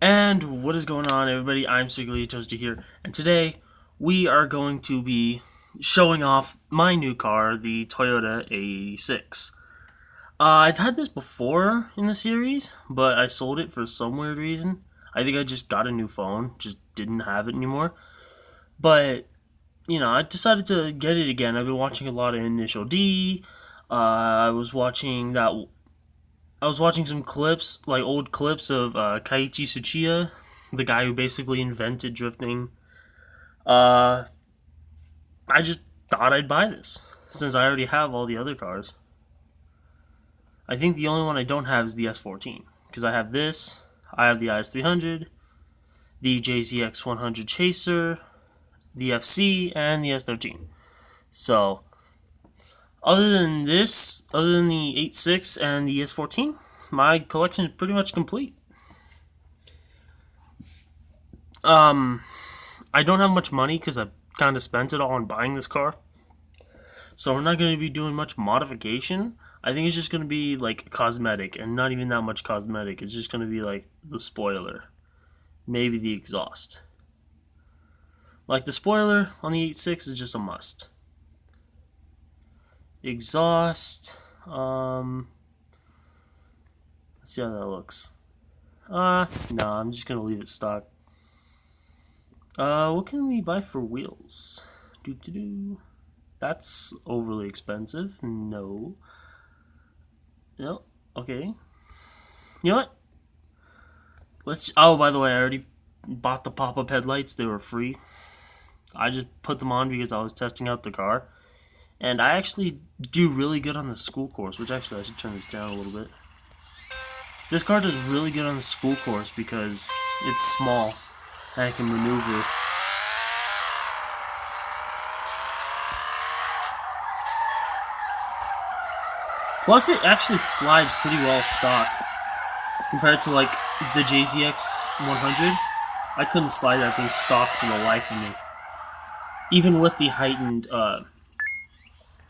And what is going on, everybody? I'm Sigley Toasty here, and today we are going to be showing off my new car, the Toyota AE86. I've had this before in the series, but I sold it for some weird reason. I think I just got a new phone, just didn't have it anymore. But, I decided to get it again. I've been watching a lot of Initial D. I was watching some clips, like old clips of Kaiichi Tsuchiya, the guy who basically invented drifting. Uh, I just thought I'd buy this since I already have all the other cars. I think the only one I don't have is the S14 because I have this. I have the IS300, the JZX 100 Chaser, the FC, and the S13. So, other than the 86 and the S14, my collection is pretty much complete. I don't have much money because I kind of spent it all on buying this car. So we're not going to be doing much modification. I think it's just going to be like cosmetic and not even that much cosmetic. It's just going to be like the spoiler. Maybe the exhaust. Like the spoiler on the 86 is just a must. Exhaust. Let's see how that looks. No, I'm just going to leave it stock. What can we buy for wheels? That's overly expensive. No. No. Okay. You know what? Oh, by the way, I already bought the pop-up headlights. They were free. I just put them on because I was testing out the car. And I actually do really good on the school course, which actually I should turn this down a little bit. This car does really good on the school course because it's small and I can maneuver. Plus, it actually slides pretty well stock compared to like the JZX 100. I couldn't slide that thing stock for the life of me, even with the heightened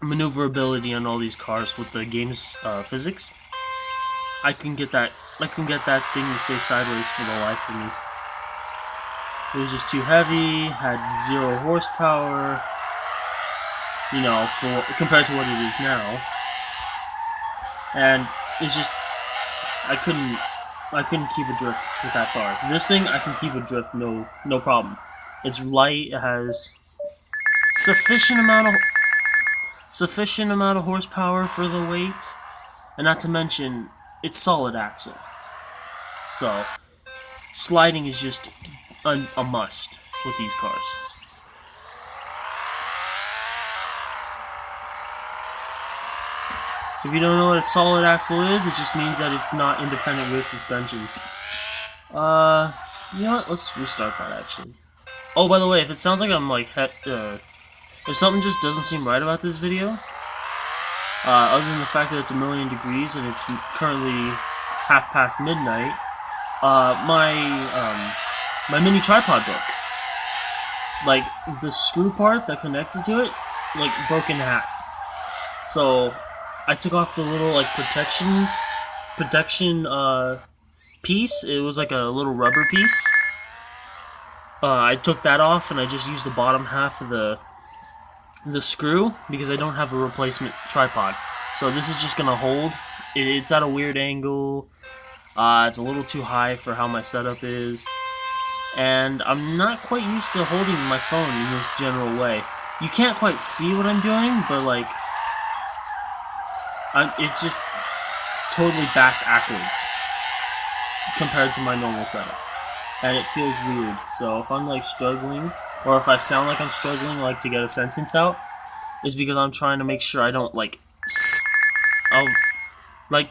maneuverability on all these cars with the game's physics. I can get that thing to stay sideways for the life of me. It was just too heavy, had 0 horsepower, compared to what it is now. And it's just, I couldn't keep adrift with that car. This thing, I can keep adrift, no problem. It's light, it has sufficient amount of horsepower for the weight, and not to mention, it's solid axle. So, sliding is just a must with these cars. If you don't know what a solid axle is, it just means that it's not independent rear suspension. You know what? Let's restart that actually. Oh, by the way, if it sounds like I'm like, if something just doesn't seem right about this video, other than the fact that it's 1,000,000 degrees and it's currently midnight, my mini tripod broke. Like, the screw part that connected to it, like, broke in half. So, I took off the little, like, protection piece. It was like a little rubber piece. I took that off and I just used the bottom half of the screw because I don't have a replacement tripod. So this is just gonna hold. It's at a weird angle. It's a little too high for how my setup is. And I'm not quite used to holding my phone in this general way. You can't quite see what I'm doing, but like, it's just totally bass-ackwards compared to my normal setup. And it feels weird. So if I'm like struggling, or if I sound like I'm struggling like to get a sentence out, it's because I'm trying to make sure I don't like,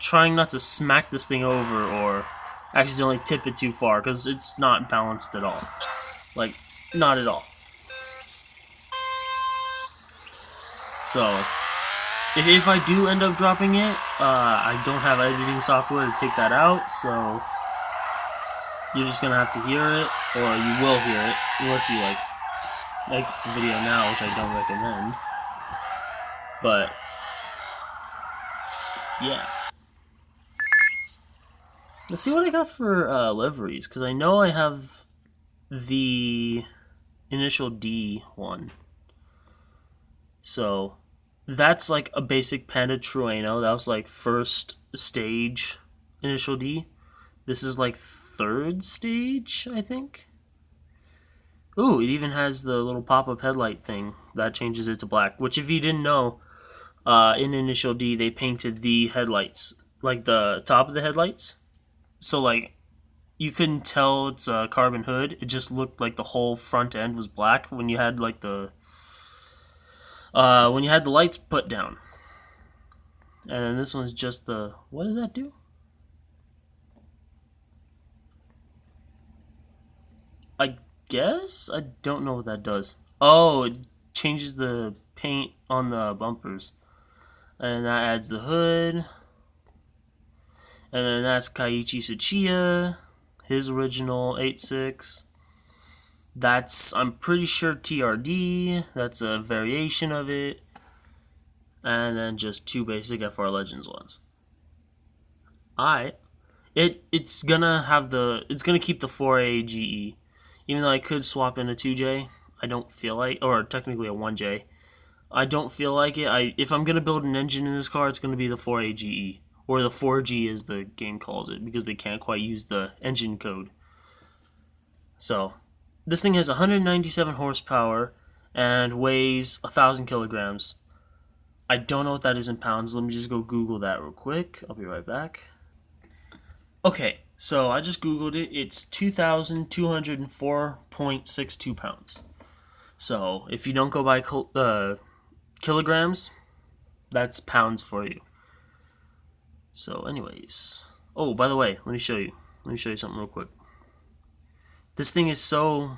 trying not to smack this thing over or accidentally tip it too far, because it's not balanced at all. Like, not at all. So, if I do end up dropping it, I don't have editing software to take that out, so you're just gonna have to hear it, or you will hear it, unless you like exit the video now, which I don't recommend. But yeah. Let's see what I got for liveries, because I know I have the initial D one. So that's like a basic Panda Trueno. That was like first stage initial D. This is like third stage, I think. Ooh, it even has the little pop-up headlight thing that changes it to black. Which, if you didn't know, in initial D they painted the headlights, like the top of the headlights. So like you couldn't tell it's a carbon hood. It just looked like the whole front end was black when you had like the lights put down. And then this one's just the, what does that do? I guess I don't know what that does. Oh, it changes the paint on the bumpers, and that adds the hood. And then that's Kaiichi Tsuchiya, his original 86. That's, I'm pretty sure, TRD. That's a variation of it. And then just two basic FR Legends ones. Alright. It's gonna have it's gonna keep the 4A GE. Even though I could swap in a 2J, I don't feel like, or technically a 1J. I don't feel like it. If I'm gonna build an engine in this car, it's gonna be the 4A GE. Or the 4G as the game calls it, because they can't quite use the engine code. So, this thing has 197 horsepower and weighs 1,000 kilograms. I don't know what that is in pounds. Let me just go Google that real quick. I'll be right back. Okay, so I just Googled it. It's 2,204.62 pounds. So, if you don't go by kilograms, that's pounds for you. So, anyways. Oh, by the way, let me show you. Let me show you something real quick. This game is so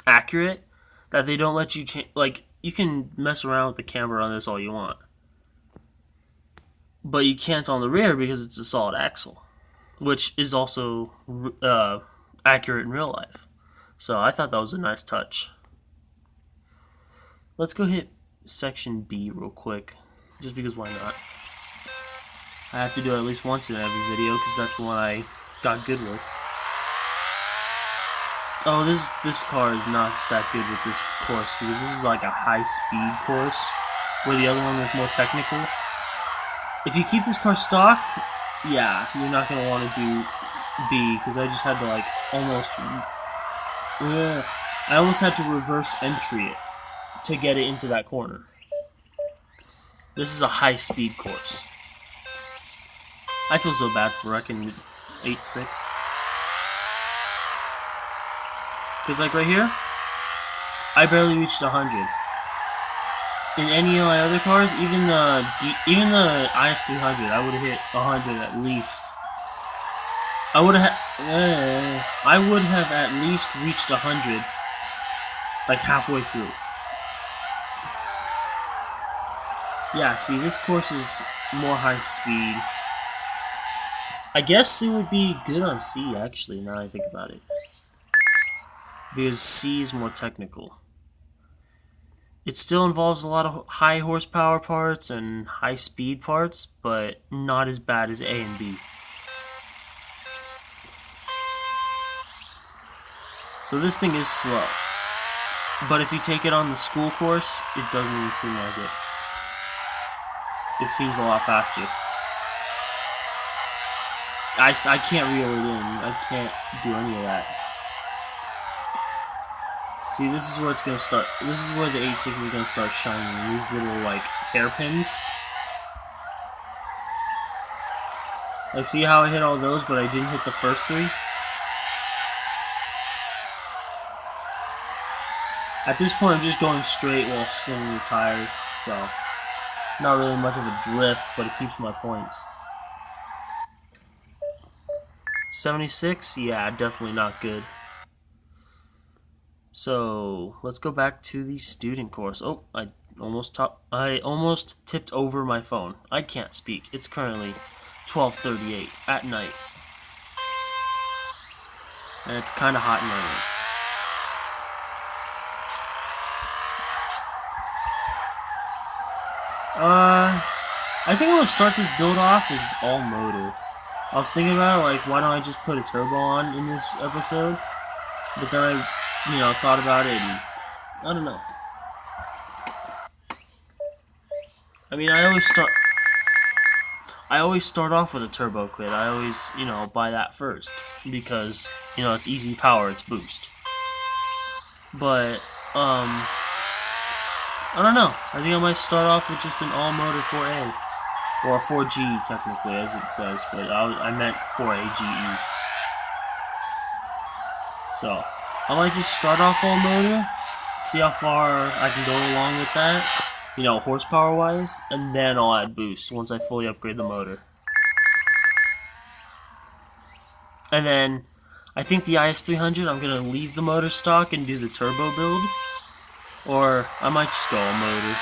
accurate that they don't let you change. Like, you can mess around with the camera on this all you want, but you can't on the rear because it's a solid axle, which is also accurate in real life. So I thought that was a nice touch. Let's go hit section B real quick, just because why not? I have to do it at least once in every video because that's the one I got good with. Oh, this car is not that good with this course because this is like a high-speed course, where the other one was more technical. If you keep this car stock, yeah, you're not gonna want to do B because I just had to like I almost had to reverse entry it to get it into that corner. This is a high-speed course. I feel so bad for wrecking 86. Because, like, right here, I barely reached 100. In any of my other cars, even the IS300, I would have hit 100 at least. I would have at least reached 100, like, halfway through. Yeah, see, this course is more high speed. I guess it would be good on C, actually, now I think about it. Because C is more technical. It still involves a lot of high horsepower parts and high speed parts, but not as bad as A and B. So this thing is slow. But if you take it on the school course, it doesn't even seem like it. It seems a lot faster. I can't reel it in. I can't do any of that. See, this is where it's gonna start. This is where the 86 is gonna start shining. These little, like, hairpins. Like, see how I hit all those, but I didn't hit the first three? At this point, I'm just going straight while spinning the tires, so not really much of a drift, but it keeps my points. 76? Yeah, definitely not good. So let's go back to the student course. Oh, I almost tipped over my phone. I can't speak. It's currently 12:38 at night, and it's kind of hot in my room. I think I'm gonna start this build off as all motor. I was thinking about it, like, why don't I just put a turbo on in this episode? But then I thought about it, and I don't know. I mean, I always start off with a turbo kit. I always, buy that first because, it's easy power, it's boost. But, I don't know. I think I might start off with just an all-motor 4A. Or 4G, technically, as it says, but I meant 4AGE. So, I might just start off all-motor, see how far I can go along with that, horsepower-wise, and then I'll add boost once I fully upgrade the motor. And then, I think the IS300, I'm going to leave the motor stock and do the turbo build. Or, I might just go all-motor.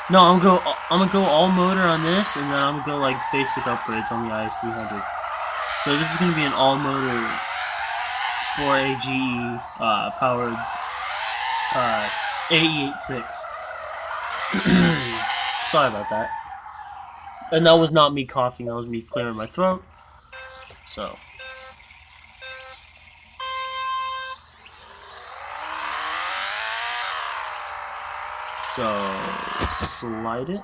No, I'm gonna go all motor on this, and then I'm gonna go like basic upgrades on the IS300. So this is gonna be an all motor 4AGE powered AE86. Sorry about that. And that was not me coughing; that was me clearing my throat. So. Slide it. You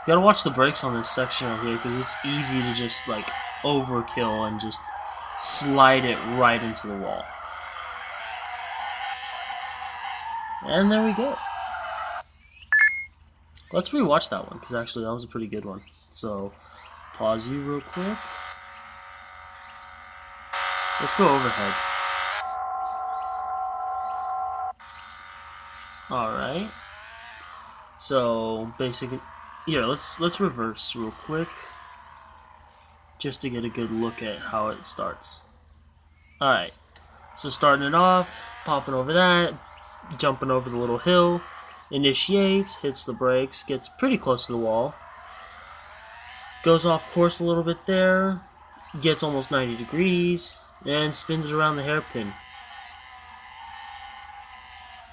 gotta watch the brakes on this section right here because it's easy to just like overkill and just slide it right into the wall. And there we go. Let's rewatch that one because actually that was a pretty good one. So pause you real quick. Let's go overhead. Alright. So basically, here let's reverse real quick, just to get a good look at how it starts. Alright. So starting it off, popping over that, jumping over the little hill, initiates, hits the brakes, gets pretty close to the wall, goes off course a little bit there, gets almost 90 degrees, and spins it around the hairpin.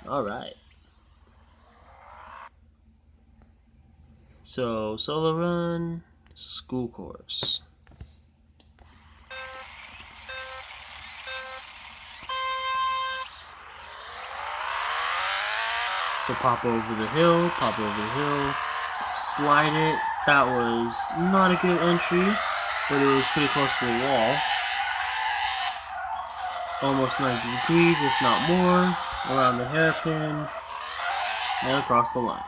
Alright. So, solo run, school course. So pop over the hill, slide it. That was not a good entry, but it was pretty close to the wall. Almost 90 degrees, if not more, around the hairpin, and across the line.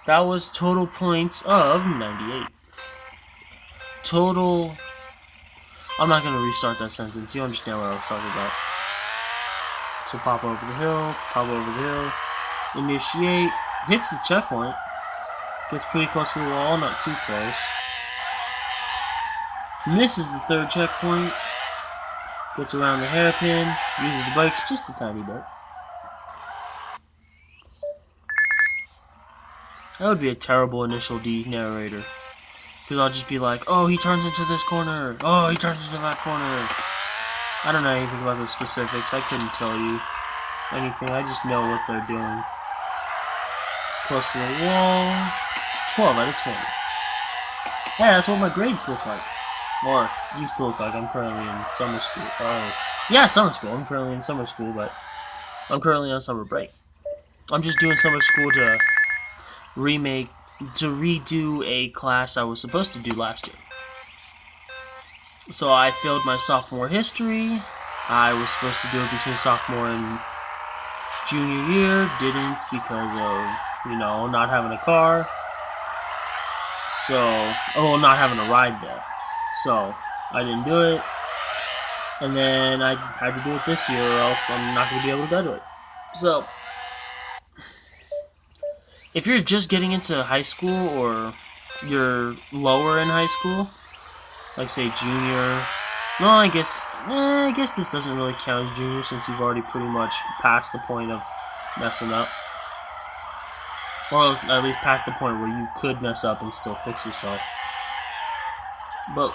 That was total points of 98. Total... I'm not going to restart that sentence. You understand what I was talking about. So pop over the hill, initiate, hits the checkpoint, gets pretty close to the wall, not too close. Misses the third checkpoint, gets around the hairpin, uses the brakes just a tiny bit. That would be a terrible initial D narrator. Because I'll just be like, oh, he turns into this corner. Oh, he turns into that corner. I don't know anything about the specifics. I couldn't tell you anything. I just know what they're doing. Close to the wall. 12 out of 20. Yeah, that's what my grades look like. Or, used to look like. I'm currently in summer school. Yeah, summer school. I'm currently in summer school, but I'm currently on summer break. I'm just doing summer school to redo a class I was supposed to do last year. So I failed my sophomore history. I was supposed to do it between sophomore and junior year. Didn't because of, not having a car. So, not having a ride there. So, I didn't do it. And then I had to do it this year or else I'm not going to be able to graduate. So, if you're just getting into high school or you're lower in high school, like say junior, no, I guess this doesn't really count as junior since you've already pretty much passed the point of messing up. Or at least past the point where you could mess up and still fix yourself. But,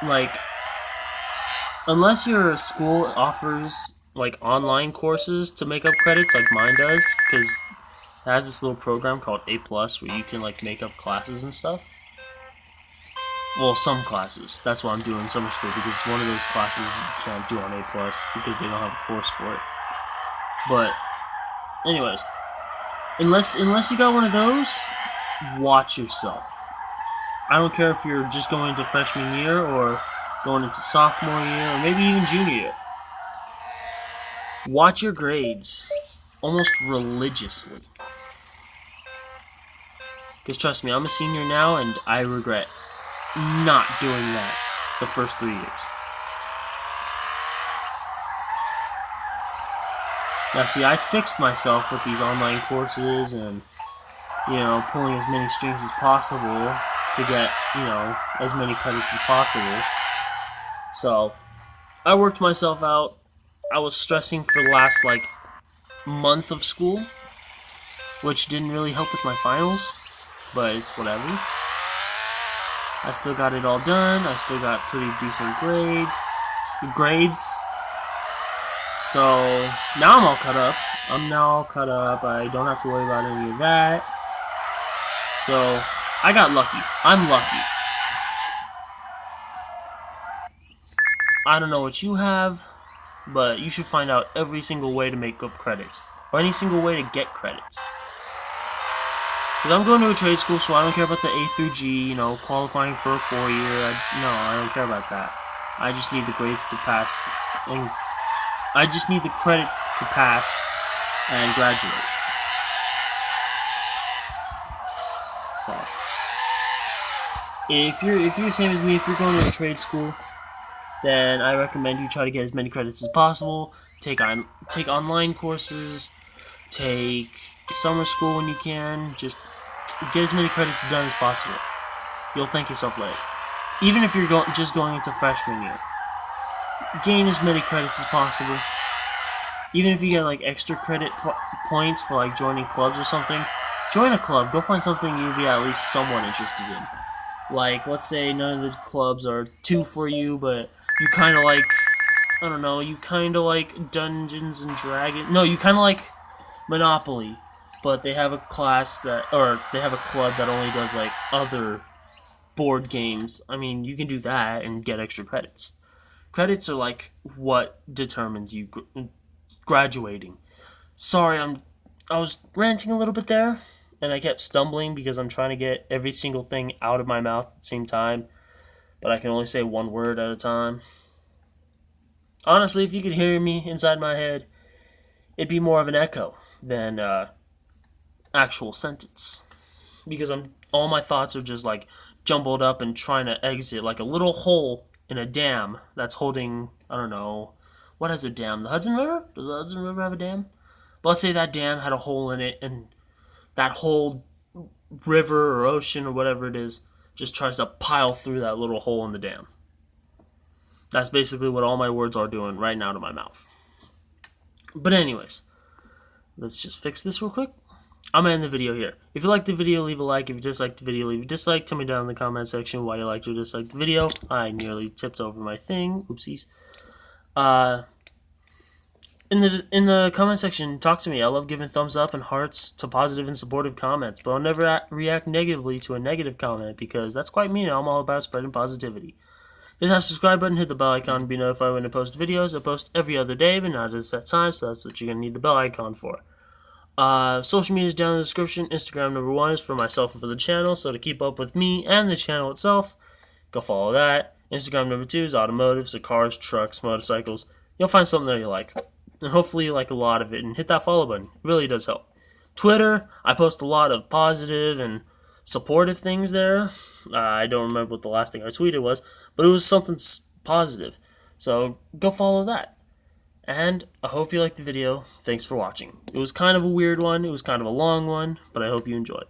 like, unless your school offers, like, online courses to make up credits like mine does, because It has this little program called A Plus where you can like make up classes and stuff. Well, some classes. That's what I'm doing in summer school because one of those classes you can't do on A Plus because they don't have a course for it. But, anyways, unless you got one of those, watch yourself. I don't care if you're just going into freshman year or going into sophomore year or maybe even junior year. Watch your grades almost religiously. Because trust me, I'm a senior now and I regret not doing that the first 3 years. Now see, I fixed myself with these online courses and, pulling as many strings as possible to get, as many credits as possible. So, I worked myself out. I was stressing for the last, month of school, which didn't really help with my finals, but it's whatever. I still got it all done. I still got pretty decent grades. So, now I'm all caught up. I don't have to worry about any of that. So, I got lucky. I'm lucky. I don't know what you have, but you should find out every single way to make up credits, or any single way to get credits. Because I'm going to a trade school, so I don't care about the A through G, qualifying for a 4-year. No, I don't care about that. I just need the grades to pass, and I just need the credits to pass and graduate. So, if you're the same as me, if you're going to a trade school, then I recommend you try to get as many credits as possible. Take online courses, take summer school when you can. Just get as many credits done as possible. You'll thank yourself later. Even if you're just going into freshman year, gain as many credits as possible. Even if you get extra credit points for joining clubs or something, join a club. Go find something you'll be at least somewhat interested in. Let's say none of the clubs are too for you, but you kind of you kind of like Dungeons and Dragons. No, you kind of like Monopoly, but they have a they have a club that only does other board games. I mean, you can do that and get extra credits. Credits are what determines you graduating. Sorry, I was ranting a little bit there, and I kept stumbling because I'm trying to get every single thing out of my mouth at the same time, but I can only say one word at a time. Honestly, if you could hear me inside my head, it'd be more of an echo than actual sentence, because all my thoughts are just jumbled up and trying to exit like a little hole in a dam that's holding, I don't know, what has a dam? The Hudson River? Does the Hudson River have a dam? But let's say that dam had a hole in it, and that whole river or ocean or whatever it is just tries to pile through that little hole in the dam. That's basically what all my words are doing right now to my mouth. But anyways, let's just fix this real quick. I'm going to end the video here. If you liked the video, leave a like. If you disliked the video, leave a dislike. Tell me down in the comment section why you liked or disliked the video. I nearly tipped over my thing. Oopsies. In the comment section, talk to me. I love giving thumbs up and hearts to positive and supportive comments, but I'll never react negatively to a negative comment because that's quite mean. I'm all about spreading positivity. Hit that subscribe button, hit the bell icon to be notified when I post videos. I post every other day, but not at a set time, so that's what you're going to need the bell icon for. Social media is down in the description. Instagram #1 is for myself and for the channel, so to keep up with me and the channel itself, go follow that. Instagram #2 is automotive, so cars, trucks, motorcycles. You'll find something that you like, and hopefully you like a lot of it, and hit that follow button. It really does help. Twitter, I post a lot of positive and supportive things there. I don't remember what the last thing I tweeted was, but it was something positive. So go follow that. And I hope you liked the video. Thanks for watching. It was kind of a weird one. It was kind of a long one, but I hope you enjoyed.